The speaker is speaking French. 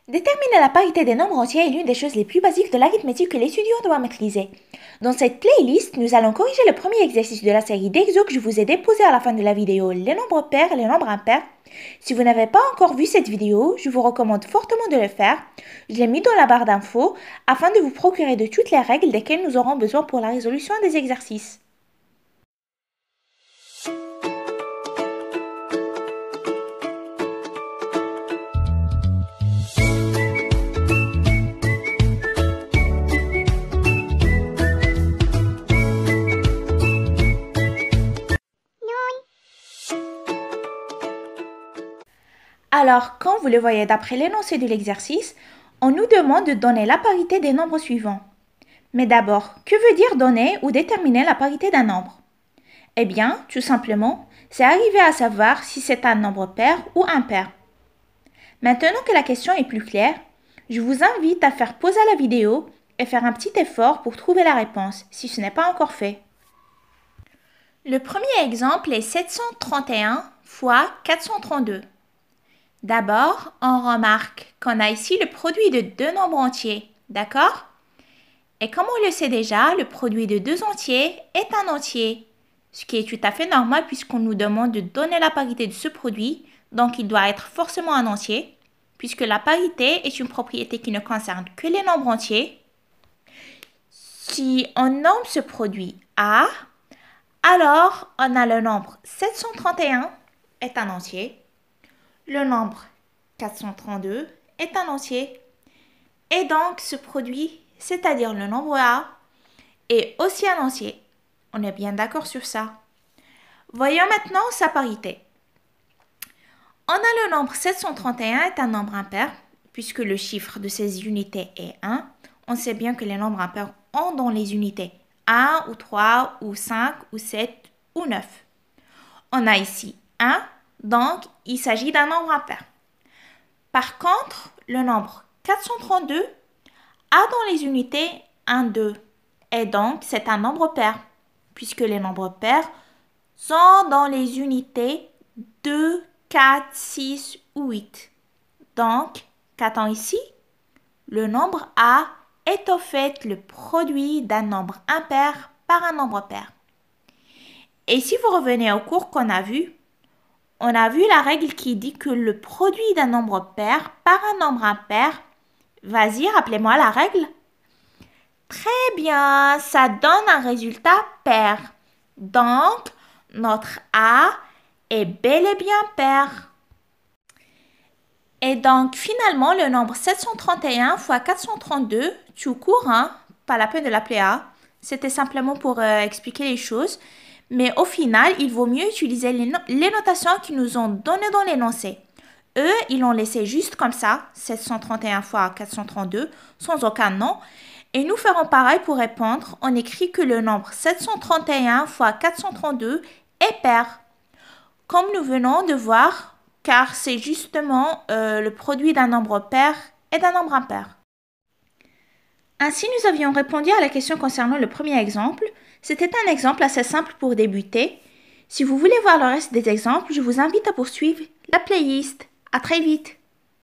Déterminer la parité des nombres entiers est l'une des choses les plus basiques de l'arithmétique que l'étudiant doit maîtriser. Dans cette playlist, nous allons corriger le premier exercice de la série d'exos que je vous ai déposé à la fin de la vidéo, les nombres pairs et les nombres impairs. Si vous n'avez pas encore vu cette vidéo, je vous recommande fortement de le faire. Je l'ai mis dans la barre d'infos afin de vous procurer de toutes les règles desquelles nous aurons besoin pour la résolution des exercices. Alors, comme vous le voyez d'après l'énoncé de l'exercice, on nous demande de donner la parité des nombres suivants. Mais d'abord, que veut dire donner ou déterminer la parité d'un nombre? Eh bien, tout simplement, c'est arriver à savoir si c'est un nombre pair ou impair. Maintenant que la question est plus claire, je vous invite à faire pause à la vidéo et faire un petit effort pour trouver la réponse, si ce n'est pas encore fait. Le premier exemple est 731 fois 432. D'abord, on remarque qu'on a ici le produit de deux nombres entiers, d'accord? Et comme on le sait déjà, le produit de deux entiers est un entier, ce qui est tout à fait normal puisqu'on nous demande de donner la parité de ce produit, donc il doit être forcément un entier, puisque la parité est une propriété qui ne concerne que les nombres entiers. Si on nomme ce produit A, alors on a le nombre 731 est un entier. Le nombre 432 est un entier. Et donc, ce produit, c'est-à-dire le nombre A, est aussi un entier. On est bien d'accord sur ça. Voyons maintenant sa parité. On a le nombre 731 est un nombre impair, puisque le chiffre de ses unités est 1. On sait bien que les nombres impairs ont dans les unités 1 ou 3 ou 5 ou 7 ou 9. On a ici 1. Donc, il s'agit d'un nombre impair. Par contre, le nombre 432 a dans les unités 1, 2. Et donc, c'est un nombre pair, puisque les nombres pairs sont dans les unités 2, 4, 6 ou 8. Donc, qu'a-t-on ici? Le nombre A est au fait le produit d'un nombre impair par un nombre pair. Et si vous revenez au cours qu'on a vu, on a vu la règle qui dit que le produit d'un nombre pair par un nombre impair, vas-y, rappelez-moi la règle. Très bien, ça donne un résultat pair. Donc, notre A est bel et bien pair. Et donc, finalement, le nombre 731 fois 432, tout court, hein, pas la peine de l'appeler A. C'était simplement pour expliquer les choses. Mais au final, il vaut mieux utiliser les notations qu'ils nous ont données dans l'énoncé. Eux, ils l'ont laissé juste comme ça, 731 fois 432, sans aucun nom. Et nous ferons pareil pour répondre. On écrit que le nombre 731 fois 432 est pair. Comme nous venons de voir, car c'est justement le produit d'un nombre pair et d'un nombre impair. Ainsi, nous avions répondu à la question concernant le premier exemple. C'était un exemple assez simple pour débuter. Si vous voulez voir le reste des exemples, je vous invite à poursuivre la playlist. À très vite!